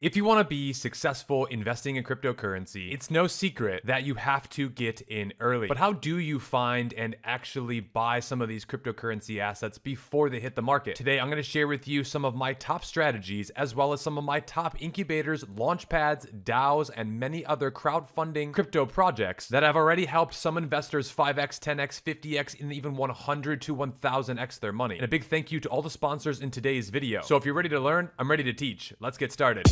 If you want to be successful investing in cryptocurrency, it's no secret that you have to get in early. But how do you find and actually buy some of these cryptocurrency assets before they hit the market? Today, I'm going to share with you some of my top strategies, as well as some of my top incubators, launchpads, DAOs, and many other crowdfunding crypto projects that have already helped some investors 5x, 10x, 50x, and even 100 to 1000x their money. And a big thank you to all the sponsors in today's video. So if you're ready to learn, I'm ready to teach. Let's get started.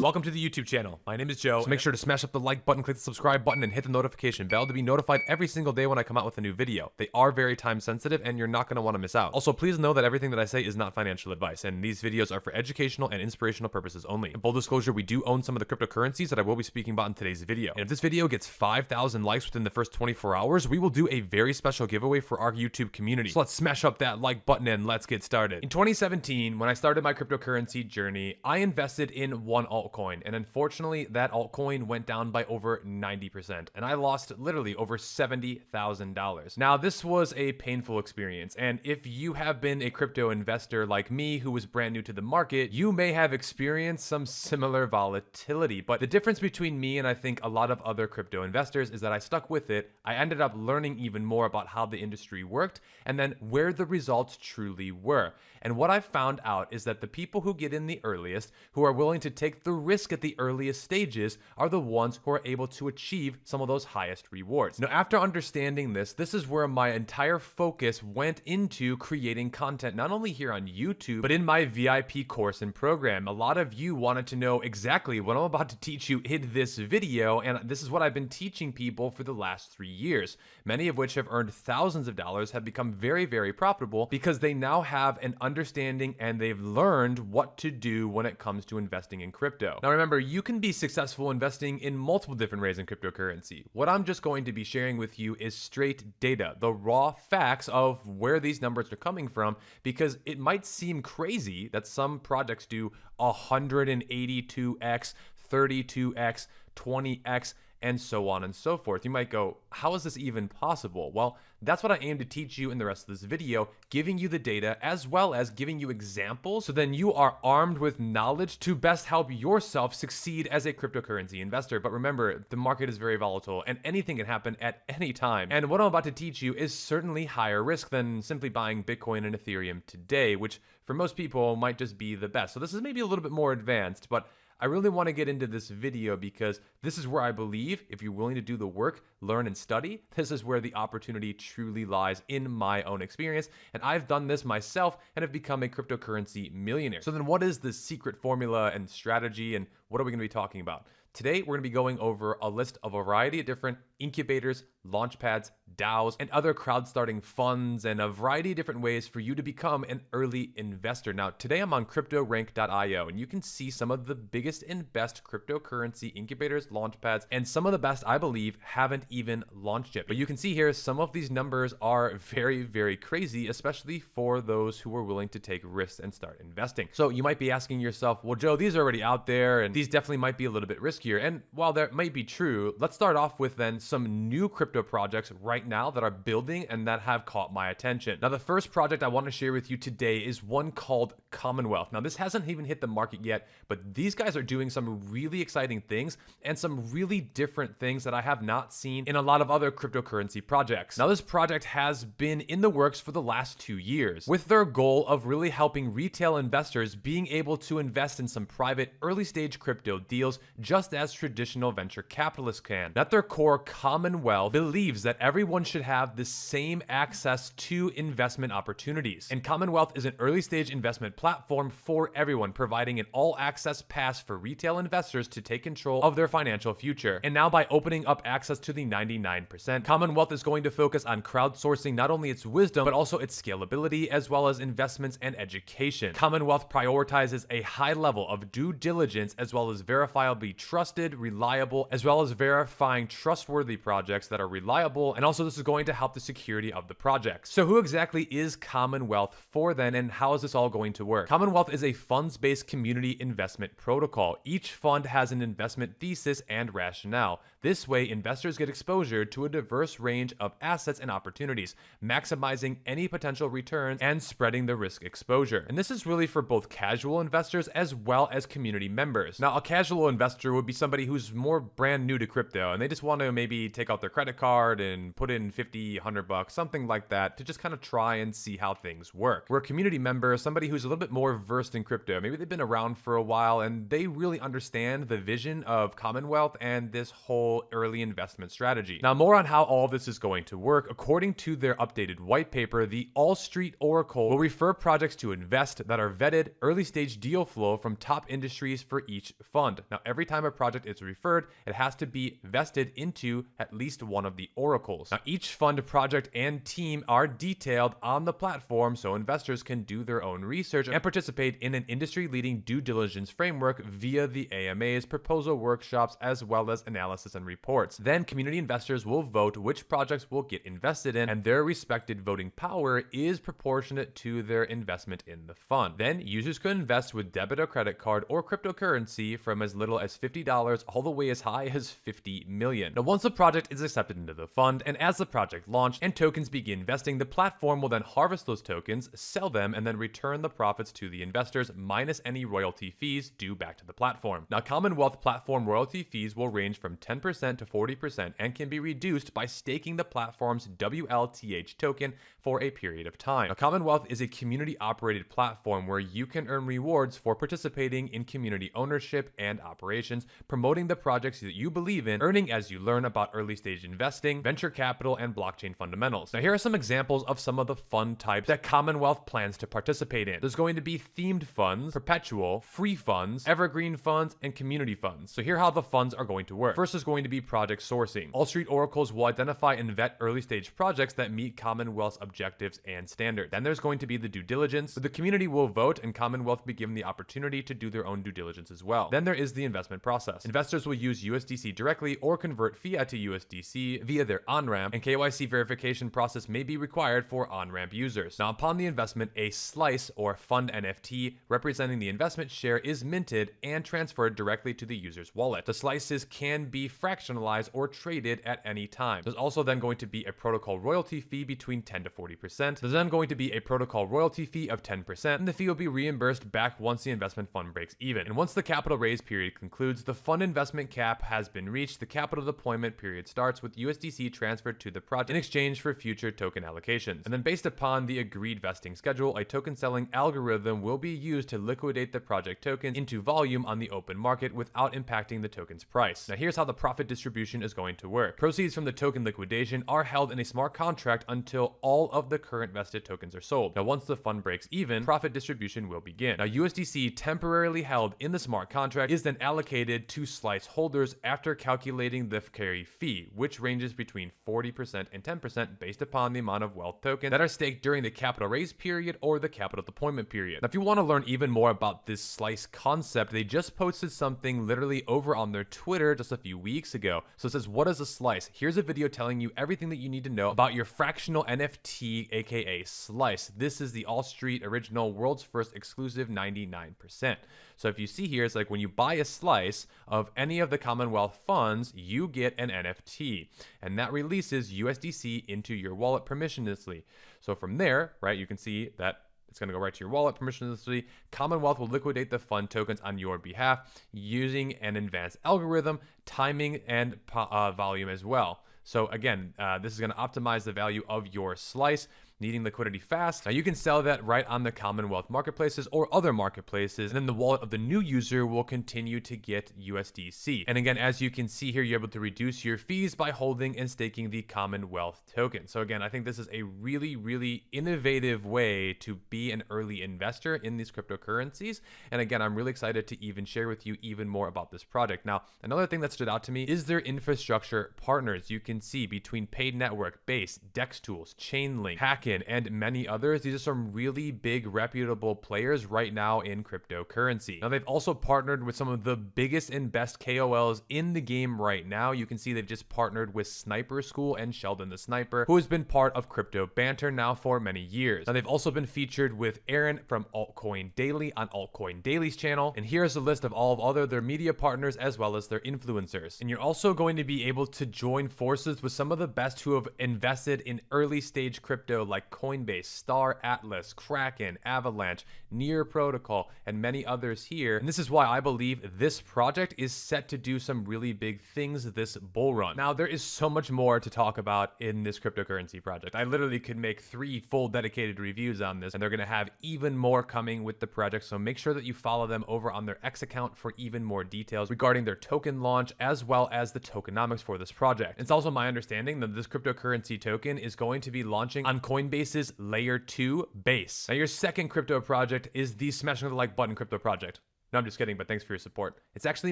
Welcome to the YouTube channel. My name is Joe. So make sure to smash up the like button, click the subscribe button, and hit the notification bell to be notified every single day when I come out with a new video. They are very time sensitive and you're not going to want to miss out. Also, please know that everything that I say is not financial advice, and these videos are for educational and inspirational purposes only. In full disclosure, we do own some of the cryptocurrencies that I will be speaking about in today's video. And if this video gets 5,000 likes within the first 24 hours, we will do a very special giveaway for our YouTube community. So let's smash up that like button and let's get started. In 2017, when I started my cryptocurrency journey, I invested in one altcoin, and unfortunately that altcoin went down by over 90%, and I lost literally over $70,000. Now, this was a painful experience, and if you have been a crypto investor like me who was brand new to the market, you may have experienced some similar volatility. But the difference between me and I think a lot of other crypto investors is that I stuck with it. I ended up learning even more about how the industry worked and then where the results truly were. And what I found out is that the people who get in the earliest, who are willing to take the risk at the earliest stages, are the ones who are able to achieve some of those highest rewards. Now, after understanding this is where my entire focus went into creating content, not only here on YouTube, but in my VIP course and program. A lot of you wanted to know exactly what I'm about to teach you in this video, and this is what I've been teaching people for the last 3 years, many of which have earned thousands of dollars, have become very, very profitable because they now have an understanding and they've learned what to do when it comes to investing in crypto. Now remember, you can be successful investing in multiple different ways in cryptocurrency. What I'm just going to be sharing with you is straight data, the raw facts of where these numbers are coming from, because it might seem crazy that some projects do 182x, 32x, 20x, and so on and so forth. You might go, how is this even possible? Well, that's what I aim to teach you in the rest of this video, giving you the data as well as giving you examples, so then you are armed with knowledge to best help yourself succeed as a cryptocurrency investor. But remember, the market is very volatile and anything can happen at any time. And what I'm about to teach you is certainly higher risk than simply buying Bitcoin and Ethereum today, which for most people might just be the best. So this is maybe a little bit more advanced, but I really want to get into this video because this is where I believe if you're willing to do the work, learn and study, this is where the opportunity truly lies in my own experience. And I've done this myself and have become a cryptocurrency millionaire. So then what is the secret formula and strategy, and what are we going to be talking about? Today, we're going to be going over a list of a variety of different incubators, launchpads, DAOs, and other crowd starting funds, and a variety of different ways for you to become an early investor. Now, today I'm on cryptorank.io, and you can see some of the biggest and best cryptocurrency incubators, launchpads, and some of the best, I believe, haven't even launched yet. But you can see here, some of these numbers are very, very crazy, especially for those who are willing to take risks and start investing. So you might be asking yourself, well, Joe, these are already out there, and these definitely might be a little bit riskier. And while that might be true, let's start off with then some new crypto projects right now that are building and that have caught my attention. Now, the first project I want to share with you today is one called Commonwealth. Now, this hasn't even hit the market yet, but these guys are doing some really exciting things and some really different things that I have not seen in a lot of other cryptocurrency projects. Now, this project has been in the works for the last 2 years with their goal of really helping retail investors being able to invest in some private early stage crypto deals just as traditional venture capitalists can. At their core, Commonwealth believes that everyone should have the same access to investment opportunities. And Commonwealth is an early stage investment platform for everyone, providing an all access pass for retail investors to take control of their financial future. And now by opening up access to the 99%, Commonwealth is going to focus on crowdsourcing not only its wisdom, but also its scalability, as well as investments and education. Commonwealth prioritizes a high level of due diligence, as well as verifiably trusted, reliable, as well as verifying trustworthy trustworthy projects that are reliable, and also this is going to help the security of the project. So who exactly is Commonwealth for then, and how is this all going to work? Commonwealth is a funds-based community investment protocol. Each fund has an investment thesis and rationale. This way, investors get exposure to a diverse range of assets and opportunities, maximizing any potential returns and spreading the risk exposure. And this is really for both casual investors as well as community members. Now, a casual investor would be somebody who's more brand new to crypto and they just want to maybe take out their credit card and put in 50, 100 bucks, something like that, to just kind of try and see how things work. Where a community member is somebody who's a little bit more versed in crypto. Maybe they've been around for a while and they really understand the vision of Commonwealth and this whole early investment strategy. Now, more on how all this is going to work. According to their updated white paper, the All Street Oracle will refer projects to invest that are vetted early stage deal flow from top industries for each fund. Now, every time a project is referred, it has to be vested into at least one of the oracles. Now, each fund, project, and team are detailed on the platform so investors can do their own research and participate in an industry-leading due diligence framework via the AMAs, proposal workshops, as well as analysis and reports. Then community investors will vote which projects will get invested in, and their respected voting power is proportionate to their investment in the fund. Then users could invest with debit or credit card or cryptocurrency from as little as $50 all the way as high as 50 million. Now, once a project is accepted into the fund and as the project launched and tokens begin vesting, the platform will then harvest those tokens, sell them, and then return the profits to the investors minus any royalty fees due back to the platform. Now, Commonwealth platform royalty fees will range from 10% to 40% and can be reduced by staking the platform's WLTH token for a period of time. Now, Commonwealth is a community-operated platform where you can earn rewards for participating in community ownership and operations, promoting the projects that you believe in, earning as you learn about early-stage investing, venture capital, and blockchain fundamentals. Now, here are some examples of some of the fund types that Commonwealth plans to participate in. There's going to be themed funds, perpetual, free funds, evergreen funds, and community funds. So here are how the funds are going to work. First is going to be project sourcing. All Street Oracles will identify and vet early-stage projects that meet Commonwealth's objectives and standards. Then there's going to be the due diligence. The community will vote and Commonwealth will be given the opportunity to do their own due diligence as well. Then there is the investment process. Investors will use USDC directly or convert fiat to USDC via their on-ramp, and KYC verification process may be required for on-ramp users. Now, upon the investment, a slice or fund NFT representing the investment share is minted and transferred directly to the user's wallet. The slices can be fractionalized or traded at any time. There's also then going to be a protocol royalty fee between 10 to 40%. There's then going to be a protocol royalty fee of 10%, and the fee will be reimbursed back once the investment fund breaks even. And once the capital raise period concludes, the fund investment cap has been reached. The capital deployment period starts with USDC transferred to the project in exchange for future token allocations. And then based upon the agreed vesting schedule, a token selling algorithm will be used to liquidate the project token into volume on the open market without impacting the token's price. Now, here's how the profit distribution is going to work. Proceeds from the token liquidation are held in a smart contract until all of the current vested tokens are sold. Now, once the fund breaks even, profit distribution will begin. Now, USDC temporarily held in the smart contract is then allocated to slice holders after calculating the carry fee, which ranges between 40% and 10% based upon the amount of wealth tokens that are staked during the capital raise period or the capital deployment period. Now, if you want to learn even more about this slice concept, they just posted something literally over on their Twitter just a few weeks ago. So it says, what is a slice? Here's a video telling you everything that you need to know about your fractional NFT, aka slice. This is the All Street original, world's first exclusive 99%. So if you see here, it's like when you buy a slice of any of the Commonwealth funds, you get an NFT, and that releases USDC into your wallet permissionlessly. So from there, right, you can see that it's going to go right to your wallet permissionlessly. Commonwealth will liquidate the fund tokens on your behalf using an advanced algorithm, timing, and volume as well. So again, this is going to optimize the value of your slice. Needing liquidity fast. Now you can sell that right on the Commonwealth marketplaces or other marketplaces, and then the wallet of the new user will continue to get USDC. And again, as you can see here, you're able to reduce your fees by holding and staking the Commonwealth token. So again, I think this is a really, really innovative way to be an early investor in these cryptocurrencies. And again, I'm really excited to even share with you even more about this project. Now, another thing that stood out to me is their infrastructure partners. You can see between Paid Network, Base, Dex Tools, Chainlink, Hacken, Kraken, and many others. These are some really big reputable players right now in cryptocurrency. Now they've also partnered with some of the biggest and best KOLs in the game right now. You can see they've just partnered with Sniper School and Sheldon the Sniper, who has been part of Crypto Banter now for many years. Now they've also been featured with Aaron from Altcoin Daily on Altcoin Daily's channel, and here's a list of all of their media partners as well as their influencers. And you're also going to be able to join forces with some of the best who have invested in early stage crypto like Coinbase, Star Atlas, Kraken, Avalanche, Near Protocol, and many others here. And this is why I believe this project is set to do some really big things this bull run. Now, there is so much more to talk about in this cryptocurrency project. I literally could make 3 full dedicated reviews on this, and they're going to have even more coming with the project. So make sure that you follow them over on their X account for even more details regarding their token launch as well as the tokenomics for this project. It's also my understanding that this cryptocurrency token is going to be launching on Coinbase's Layer 2 base. Now, your second crypto project is the smashing the like button crypto project. No, I'm just kidding, but thanks for your support. It's actually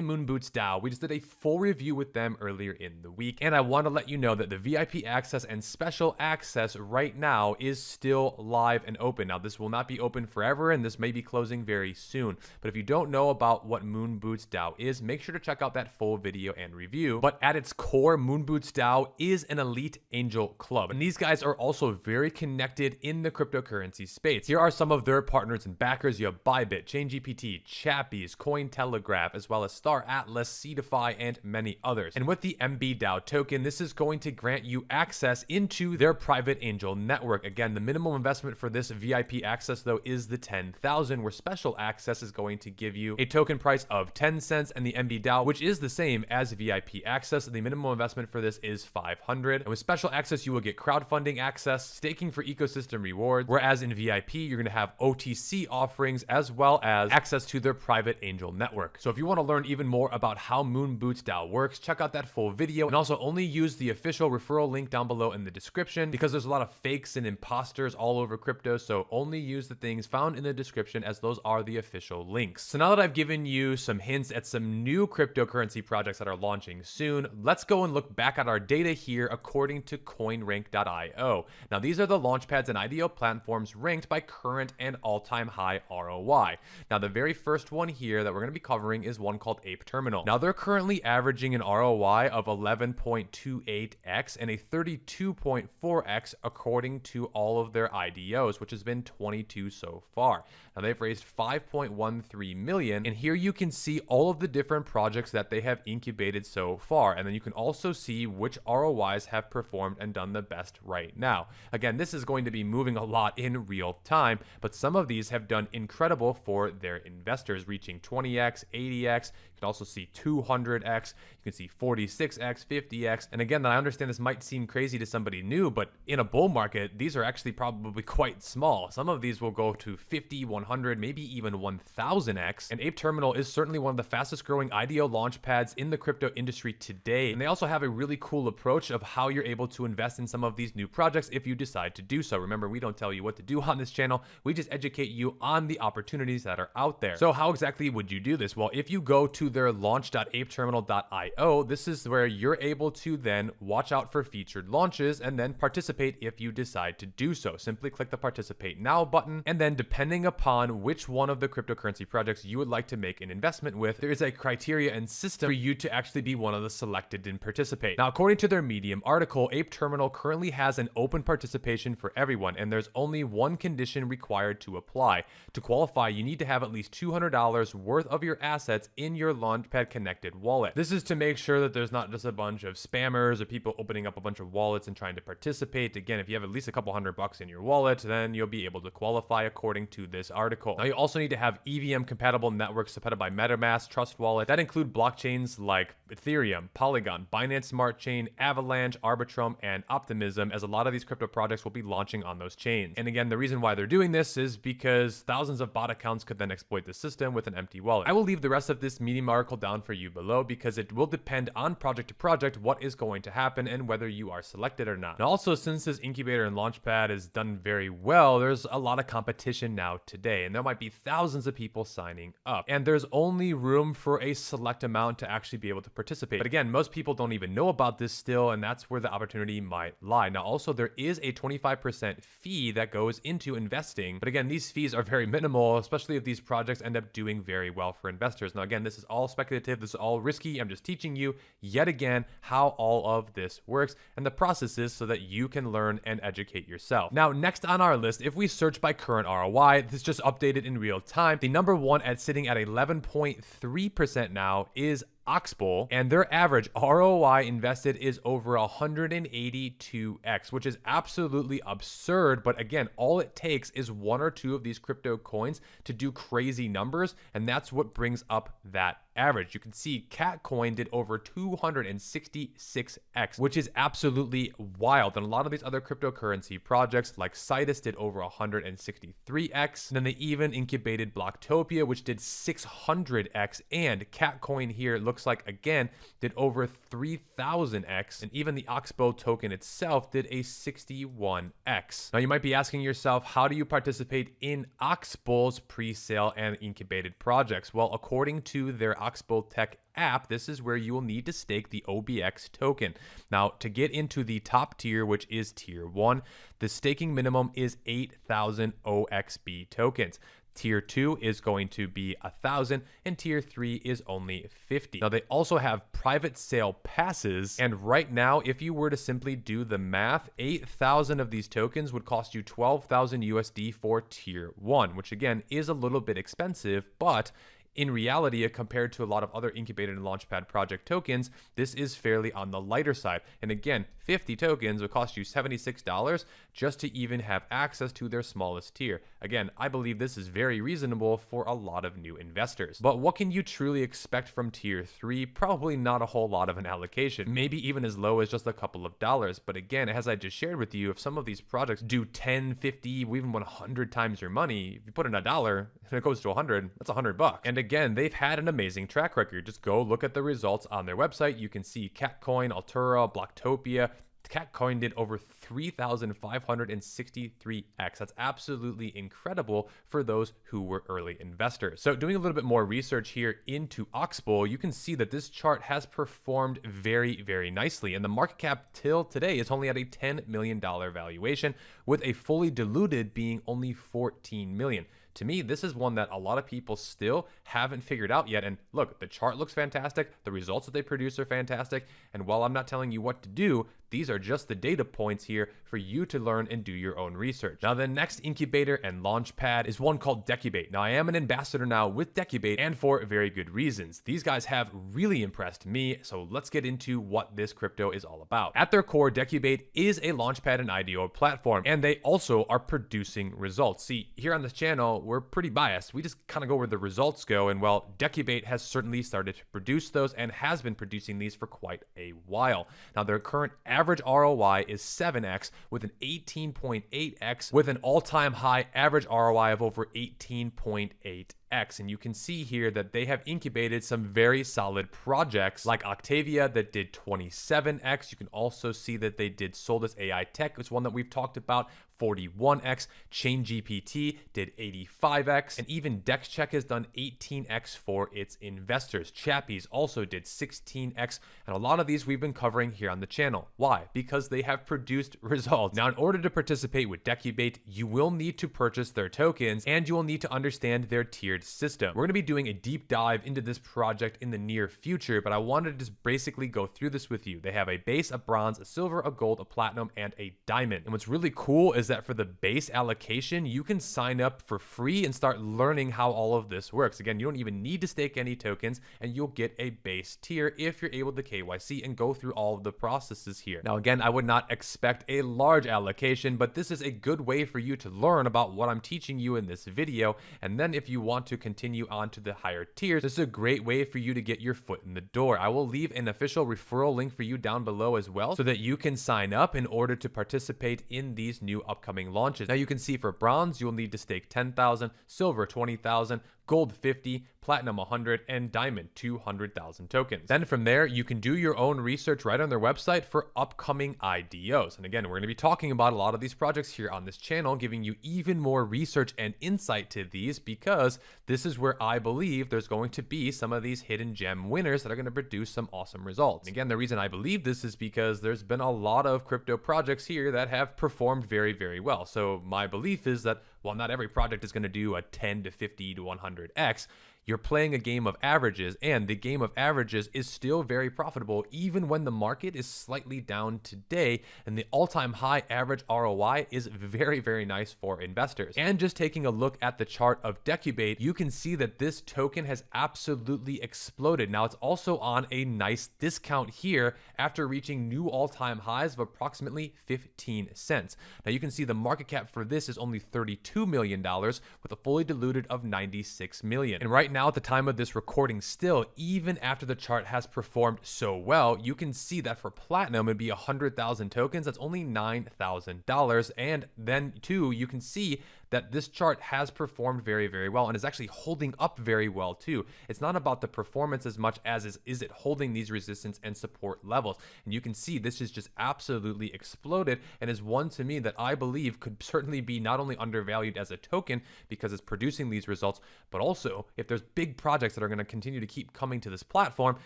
Moonboots DAO. We just did a full review with them earlier in the week, and I want to let you know that the VIP access and special access right now is still live and open. Now, this will not be open forever, and this may be closing very soon. But if you don't know about what Moonboots DAO is, make sure to check out that full video and review. But at its core, Moonboots DAO is an elite angel club, and these guys are also very connected in the cryptocurrency space. Here are some of their partners and backers. You have Bybit, ChainGPT, Chap, Cointelegraph, as well as Star Atlas, Seedify, and many others. And with the MBDAO token, this is going to grant you access into their private angel network. Again, the minimum investment for this VIP access, though, is the 10,000, where special access is going to give you a token price of 10 cents, and the MBDAO, which is the same as VIP access, the minimum investment for this is 500. And with special access, you will get crowdfunding access, staking for ecosystem rewards, whereas in VIP, you're going to have OTC offerings as well as access to their private angel network. So if you want to learn even more about how Moonboots DAO works, check out that full video, and also only use the official referral link down below in the description, because there's a lot of fakes and imposters all over crypto. So only use the things found in the description, as those are the official links. So now that I've given you some hints at some new cryptocurrency projects that are launching soon, let's go and look back at our data here according to coinrank.io. Now, these are the launchpads and IDO platforms ranked by current and all-time high ROI. Now, the very first one here that we're going to be covering is one called Ape Terminal. Now, they're currently averaging an ROI of 11.28x and a 32.4x according to all of their IDOs, which has been 22 so far. Now, they've raised 5.13 million, and here you can see all of the different projects that they have incubated so far, and then you can also see which ROIs have performed and done the best right now. Again, this is going to be moving a lot in real time, but some of these have done incredible for their investors, reaching 20x, 80x. You can also see 200x. You can see 46x, 50x. And again, I understand this might seem crazy to somebody new, but in a bull market, these are actually probably quite small. Some of these will go to 50, 100, maybe even 1000x. And Ape Terminal is certainly one of the fastest growing IDO launchpads in the crypto industry today. And they also have a really cool approach of how you're able to invest in some of these new projects if you decide to do so. Remember, we don't tell you what to do on this channel. We just educate you on the opportunities that are out there. So how exactly would you do this? Well, if you go to their launch.apeterminal.io, this is where you're able to then watch out for featured launches and then participate if you decide to do so. Simply click the participate now button, and then depending upon which one of the cryptocurrency projects you would like to make an investment with, there is a criteria and system for you to actually be one of the selected and participate. Now, according to their Medium article, Ape Terminal currently has an open participation for everyone, and there's only one condition required to apply. To qualify, you need to have at least $200 worth of your assets in your Launchpad connected wallet. This is to make sure that there's not just a bunch of spammers or people opening up a bunch of wallets and trying to participate. Again, if you have at least a couple $100 in your wallet, then you'll be able to qualify according to this article. Now, you also need to have EVM compatible networks supported by MetaMask Trust Wallet that include blockchains like Ethereum, Polygon, Binance Smart Chain, Avalanche, Arbitrum, and Optimism, as a lot of these crypto projects will be launching on those chains. And again, the reason why they're doing this is because thousands of bot accounts could then exploit the system with an empty wallet. I will leave the rest of this Medium article down for you below because it will depend on project to project what is going to happen and whether you are selected or not. And also, since this incubator and launchpad is done very well, there's a lot of competition now today, and there might be thousands of people signing up. And there's only room for a select amount to actually be able to participate. But again, most people don't even know about this still, and that's where the opportunity might lie. Now, also, there is a 25% fee that goes into investing. But again, these fees are very minimal, especially if these projects end up doing very well for investors. Now, again, this is all speculative. This is all risky. I'm just teaching you yet again how all of this works and the processes so that you can learn and educate yourself. Now, next on our list, if we search by current ROI, this just updated in real time. The number one at sitting at 11.3% now is Oxbull, and their average ROI invested is over 182x, which is absolutely absurd. But again, all it takes is one or two of these crypto coins to do crazy numbers, and that's what brings up that average. You can see Catcoin did over 266x, which is absolutely wild. And a lot of these other cryptocurrency projects like Sidus did over 163x. And then they even incubated Blocktopia, which did 600x. And Catcoin here looks like, again, did over 3000x. And even the Oxbow token itself did a 61x. Now you might be asking yourself, how do you participate in Oxbull's pre-sale and incubated projects? Well, according to their Oxbull Tech app, this is where you will need to stake the OBX token. Now, to get into the top tier, which is tier 1, the staking minimum is 8,000 OXB tokens. Tier 2 is going to be 1,000, and Tier 3 is only 50. Now, they also have private sale passes, and right now, if you were to simply do the math, 8,000 of these tokens would cost you 12,000 USD for Tier 1, which again is a little bit expensive, but in reality, compared to a lot of other incubated and launchpad project tokens, this is fairly on the lighter side. And again, 50 tokens would cost you $76 just to even have access to their smallest tier. Again, I believe this is very reasonable for a lot of new investors. But what can you truly expect from tier 3? Probably not a whole lot of an allocation, maybe even as low as just a couple of dollars. But again, as I just shared with you, if some of these projects do 10, 50, even 100 times your money, if you put in $1 and it goes to 100, that's $100. And again, they've had an amazing track record. Just go look at the results on their website. You can see Catcoin, Altura, Blocktopia. Catcoin did over 3,563x. That's absolutely incredible for those who were early investors. So doing a little bit more research here into Oxbull, you can see that this chart has performed very, very nicely. And the market cap till today is only at a $10 million valuation, with a fully diluted being only 14 million. To me, this is one that a lot of people still haven't figured out yet. And look, the chart looks fantastic. The results that they produce are fantastic. And while I'm not telling you what to do, these are just the data points here for you to learn and do your own research. Now, the next incubator and launchpad is one called Decubate. Now, I am an ambassador now with Decubate, and for very good reasons. These guys have really impressed me, so let's get into what this crypto is all about. At their core, Decubate is a launchpad and IDO platform, and they also are producing results. See, here on this channel, we're pretty biased. We just kind of go where the results go, and well, Decubate has certainly started to produce those and has been producing these for quite a while. Now, their current average ROI is 7x, with an 18.8x, with an all-time high average ROI of over 18.8x. And you can see here that they have incubated some very solid projects like Octavia that did 27x. You can also see that they did Solstorm Aitech, which is one that we've talked about, 41x. ChainGPT did 85x, and even Dexcheck has done 18x for its investors. Chappies also did 16x, and a lot of these we've been covering here on the channel. Why? Because they have produced results. Now, in order to participate with Decubate, you will need to purchase their tokens, and you will need to understand their tiered system. We're going to be doing a deep dive into this project in the near future, but I wanted to just basically go through this with you. They have a base, a bronze, a silver, a gold, a platinum, and a diamond. And what's really cool is that for the base allocation, you can sign up for free and start learning how all of this works. Again, you don't even need to stake any tokens, and you'll get a base tier if you're able to KYC and go through all of the processes here. Now, again, I would not expect a large allocation, but this is a good way for you to learn about what I'm teaching you in this video. And then if you want to continue on to the higher tiers, this is a great way for you to get your foot in the door. I will leave an official referral link for you down below as well, so that you can sign up in order to participate in these new upcoming launches. Now, you can see for bronze, you'll need to stake 10,000, silver 20,000, gold 50, platinum 100, and diamond 200,000 tokens. Then from there, you can do your own research right on their website for upcoming IDOs. And again, we're going to be talking about a lot of these projects here on this channel, giving you even more research and insight to these, because this is where I believe there's going to be some of these hidden gem winners that are going to produce some awesome results. And again, the reason I believe this is because there's been a lot of crypto projects here that have performed very, very well. So my belief is that while not every project is going to do a 10 to 50 to 100x, you're playing a game of averages, and the game of averages is still very profitable even when the market is slightly down today, and the all-time high average ROI is very, very nice for investors. And just taking a look at the chart of Decubate, you can see that this token has absolutely exploded. Now, it's also on a nice discount here after reaching new all-time highs of approximately 15 cents. Now, you can see the market cap for this is only $32 million with a fully diluted of 96 million. And right now, at the time of this recording still, even after the chart has performed so well, you can see that for platinum, it'd be 100,000 tokens. That's only $9,000. And then too, you can see that this chart has performed very, very well and is actually holding up very well too. It's not about the performance as much as is it holding these resistance and support levels. And you can see this is just absolutely exploded, and is one to me that I believe could certainly be not only undervalued as a token because it's producing these results, but also if there's big projects that are going to continue to keep coming to this platform,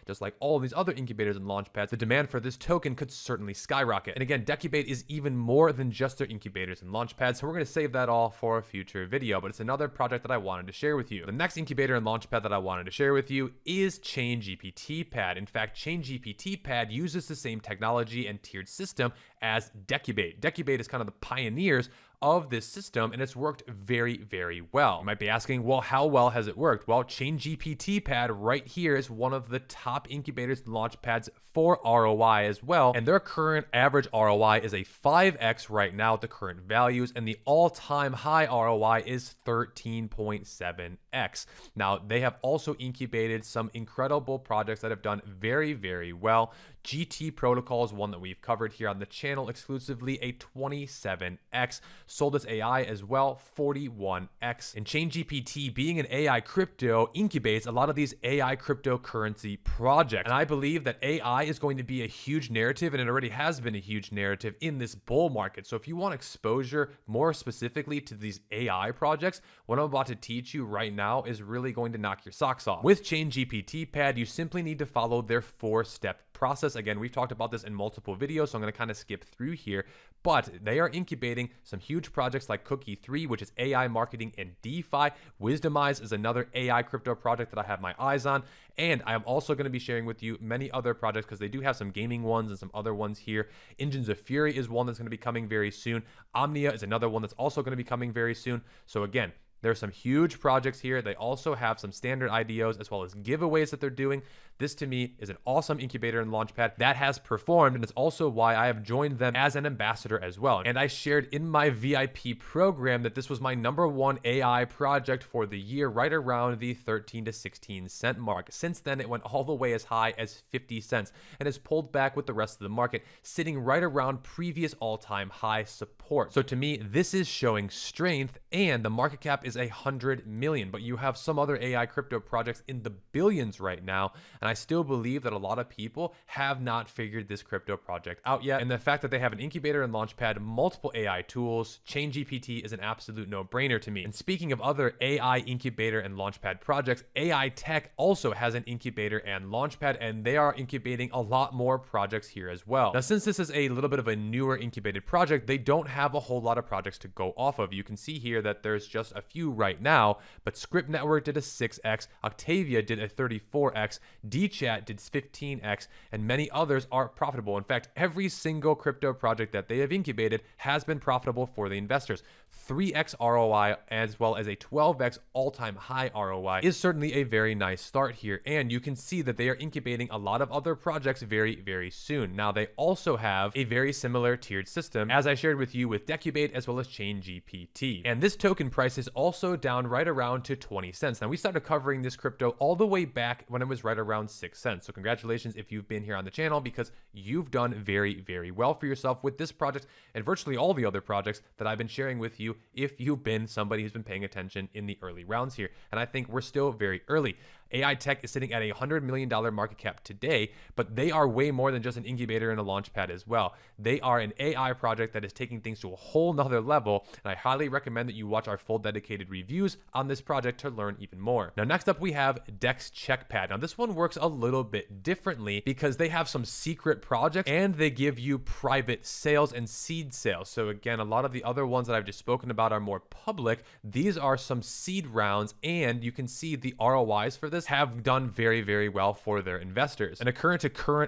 just like all these other incubators and launchpads, the demand for this token could certainly skyrocket. And again, Decubate is even more than just their incubators and launchpads, so we're going to save that all for a future video, but it's another project that I wanted to share with you. The next incubator and launchpad that I wanted to share with you is ChainGPT Pad. In fact, ChainGPT Pad uses the same technology and tiered system as Decubate. Decubate is kind of the pioneers of this system, and it's worked very, very well. You might be asking, well, how well has it worked? Well, ChainGPT Pad right here is one of the top incubators and launchpads for ROI as well, and their current average ROI is a 5x right now at the current values, and the all-time high ROI is 13.7x. Now, they have also incubated some incredible projects that have done very, very well. GT Protocol is one that we've covered here on the channel exclusively, a 27x. Solidus AI as well, 41x. And ChainGPT, being an AI crypto, incubates a lot of these AI cryptocurrency projects. And I believe that AI is going to be a huge narrative, and it already has been a huge narrative in this bull market. So if you want exposure more specifically to these AI projects, what I'm about to teach you right now is really going to knock your socks off. With ChainGPT Pad, you simply need to follow their 4-step process. Again, we've talked about this in multiple videos, so I'm going to kind of skip through here, but they are incubating some huge projects like Cookie 3, which is AI marketing and DeFi. Wisdomize is another AI crypto project that I have my eyes on, and I'm also going to be sharing with you many other projects because they do have some gaming ones and some other ones here. Engines of Fury is one that's going to be coming very soon. Omnia is another one that's also going to be coming very soon. So again, there's some huge projects here. They also have some standard IDOs as well as giveaways that they're doing. This to me is an awesome incubator and launchpad that has performed, and it's also why I have joined them as an ambassador as well. And I shared in my VIP program that this was my #1 AI project for the year, right around the 13 to 16 cent mark. Since then, it went all the way as high as 50 cents and has pulled back with the rest of the market, sitting right around previous all-time high support. So to me, this is showing strength, and the market cap is 100 million, but you have some other AI crypto projects in the billions right now, and I still believe that a lot of people have not figured this crypto project out yet. And the fact that they have an incubator and launchpad, multiple AI tools, ChainGPT is an absolute no-brainer to me. And speaking of other AI incubator and launchpad projects, Aitech also has an incubator and launchpad, and they are incubating a lot more projects here as well. Now, since this is a little bit of a newer incubated project, they don't have a whole lot of projects to go off of. You can see here that there's just a few right now, but Script Network did a 6x, Octavia did a 34x, Dchat did 15x, and many others are profitable. In fact, every single crypto project that they have incubated has been profitable for the investors. 3x ROI as well as a 12x all-time high ROI is certainly a very nice start here, and you can see that they are incubating a lot of other projects very, very soon. Now, they also have a very similar tiered system, as I shared with you with Decubate as well as ChainGPT. And this token price is also down right around to 20 cents. Now, we started covering this crypto all the way back when it was right around 6 cents. So congratulations if you've been here on the channel, because you've done very, very well for yourself with this project and virtually all the other projects that I've been sharing with you if you've been somebody who's been paying attention in the early rounds here. And I think we're still very early. Aitech is sitting at a $100 million market cap today, but they are way more than just an incubator and a launchpad as well. They are an AI project that is taking things to a whole nother level, and I highly recommend that you watch our full dedicated reviews on this project to learn even more. Now, next up we have Dexcheck. Now, this one works a little bit differently because they have some secret projects and they give you private sales and seed sales. So again, a lot of the other ones that I've just spoken about are more public. These are some seed rounds, and you can see the ROIs for this have done very, very well for their investors. And a current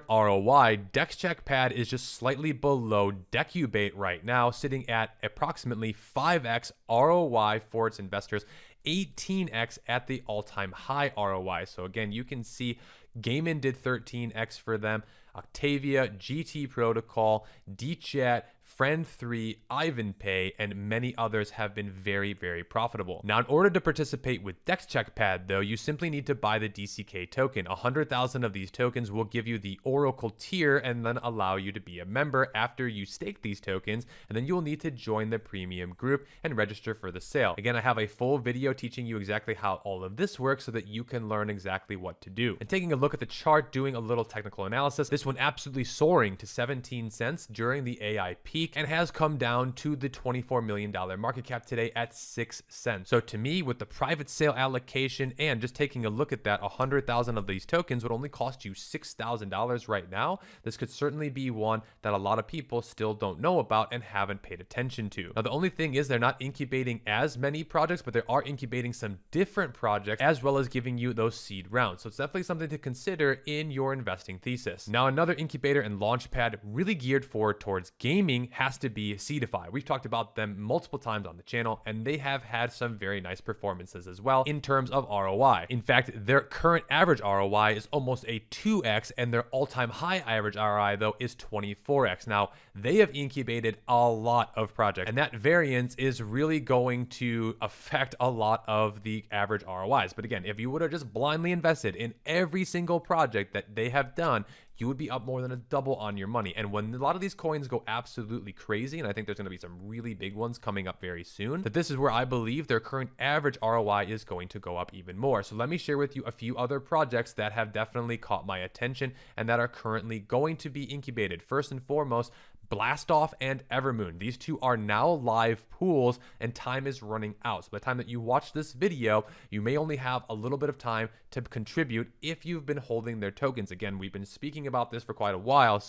ROI, Dexcheck is just slightly below Decubate right now, sitting at approximately 5x ROI for its investors, 18x at the all-time high ROI. So again, you can see Gaiman did 13x for them, Octavia, GT Protocol, DChat, Friend3, IvanPay, and many others have been very, very profitable. Now, in order to participate with Dexcheck, though, you simply need to buy the DCK token. 100,000 of these tokens will give you the Oracle tier and then allow you to be a member after you stake these tokens, and then you'll need to join the premium group and register for the sale. Again, I have a full video teaching you exactly how all of this works so that you can learn exactly what to do. And taking a look at the chart, doing a little technical analysis, this one absolutely soaring to 17 cents during the AI peak and has come down to the $24 million market cap today at 6 cents. So to me, with the private sale allocation and just taking a look at that, 100,000 of these tokens would only cost you $6,000 right now. This could certainly be one that a lot of people still don't know about and haven't paid attention to. Now, the only thing is they're not incubating as many projects, but they are incubating some different projects as well as giving you those seed rounds. So it's definitely something to consider in your investing thesis. Now, another incubator and launchpad really geared towards gaming has to be Seedify. We've talked about them multiple times on the channel, and they have had some very nice performances as well in terms of ROI. In fact, their current average ROI is almost a 2x, and their all-time high average ROI, though, is 24x. Now, they have incubated a lot of projects, and that variance is really going to affect a lot of the average ROIs. But again, if you would have just blindly invested in every single project that they have done, you would be up more than a double on your money. And when a lot of these coins go absolutely crazy, and I think there's going to be some really big ones coming up very soon, that this is where I believe their current average ROI is going to go up even more. So let me share with you a few other projects that have definitely caught my attention and that are currently going to be incubated. First and foremost, Blastoff and Evermoon. These two are now live pools and time is running out. So by the time that you watch this video, you may only have a little bit of time to contribute if you've been holding their tokens. Again, we've been speaking about this for quite a while.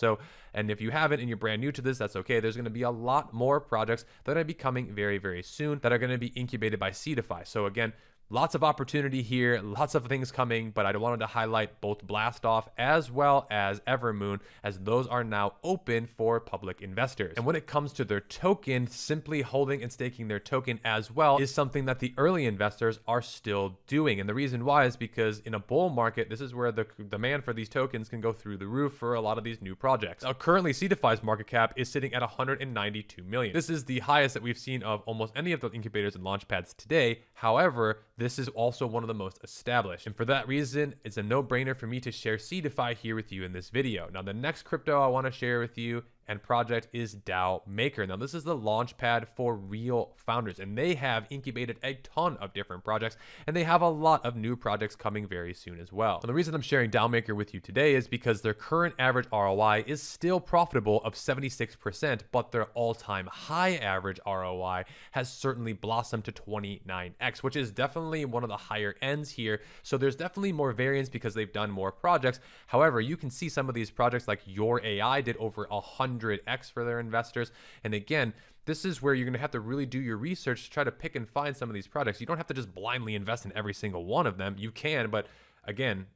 And if you haven't and you're brand new to this, that's okay. There's going to be a lot more projects that are going to be coming very, very soon that are going to be incubated by Seedify. So again, lots of opportunity here, lots of things coming, but I wanted to highlight both Blastoff as well as Evermoon, as those are now open for public investors. And when it comes to their token, simply holding and staking their token as well is something that the early investors are still doing. And the reason why is because in a bull market, this is where the demand for these tokens can go through the roof for a lot of these new projects. Now, currently, Seedify's market cap is sitting at 192 million. This is the highest that we've seen of almost any of the incubators and launchpads today. However, this is also one of the most established. And for that reason, it's a no-brainer for me to share Seedify here with you in this video. Now, the next crypto I want to share with you and project is DAO Maker. Now, this is the launchpad for real founders, and they have incubated a ton of different projects, and they have a lot of new projects coming very soon as well. And the reason I'm sharing DAO Maker with you today is because their current average ROI is still profitable of 76%, but their all-time high average ROI has certainly blossomed to 29x, which is definitely one of the higher ends here. So there's definitely more variance because they've done more projects. However, you can see some of these projects like Your AI did over 100x for their investors. And again, this is where you're going to have to really do your research to try to pick and find some of these projects. You don't have to just blindly invest in every single one of them. You can, but again,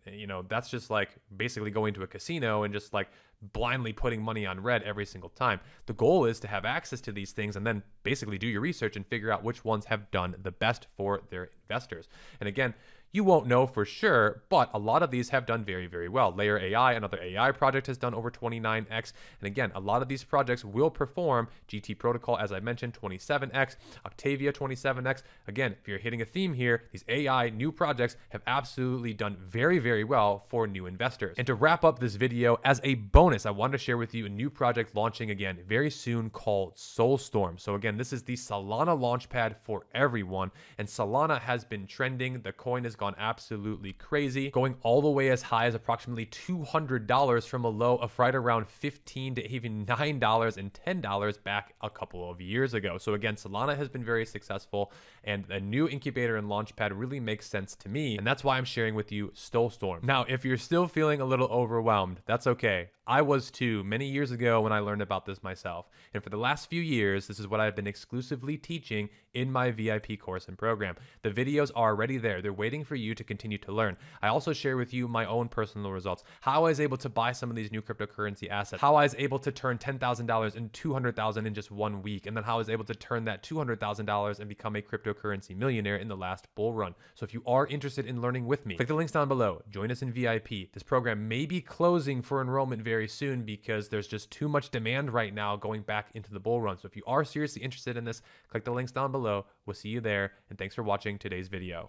that's just like basically going to a casino and just like blindly putting money on red every single time. The goal is to have access to these things and then basically do your research and figure out which ones have done the best for their investors. And again, You won't know for sure, but a lot of these have done very, very well. Layer AI, another AI project, has done over 29x. And again, a lot of these projects will perform. GT Protocol, as I mentioned, 27x, Octavia 27x. Again, if you're hitting a theme here, these AI new projects have absolutely done very, very well for new investors. And to wrap up this video, as a bonus, I wanted to share with you a new project launching again very soon called Solstorm. So again, this is the Solana Launchpad for everyone. And Solana has been trending. The coin has gone absolutely crazy, going all the way as high as approximately $200 from a low of right around $15 to even $9 and $10 back a couple of years ago. So again, Solana has been very successful, and a new incubator and launchpad really makes sense to me, and that's why I'm sharing with you Solstorm. Now, if you're still feeling a little overwhelmed, that's okay. I was too many years ago when I learned about this myself. And for the last few years, this is what I've been exclusively teaching in my VIP course and program. The videos are already there. They're waiting for you to continue to learn. I also share with you my own personal results, how I was able to buy some of these new cryptocurrency assets, how I was able to turn $10,000 into $200,000 in just 1 week, and then how I was able to turn that $200,000 and become a cryptocurrency millionaire in the last bull run. So if you are interested in learning with me, click the links down below. Join us in VIP. This program may be closing for enrollment very soon because there's just too much demand right now going back into the bull run. So if you are seriously interested in this, click the links down below. We'll see you there, and thanks for watching today's video.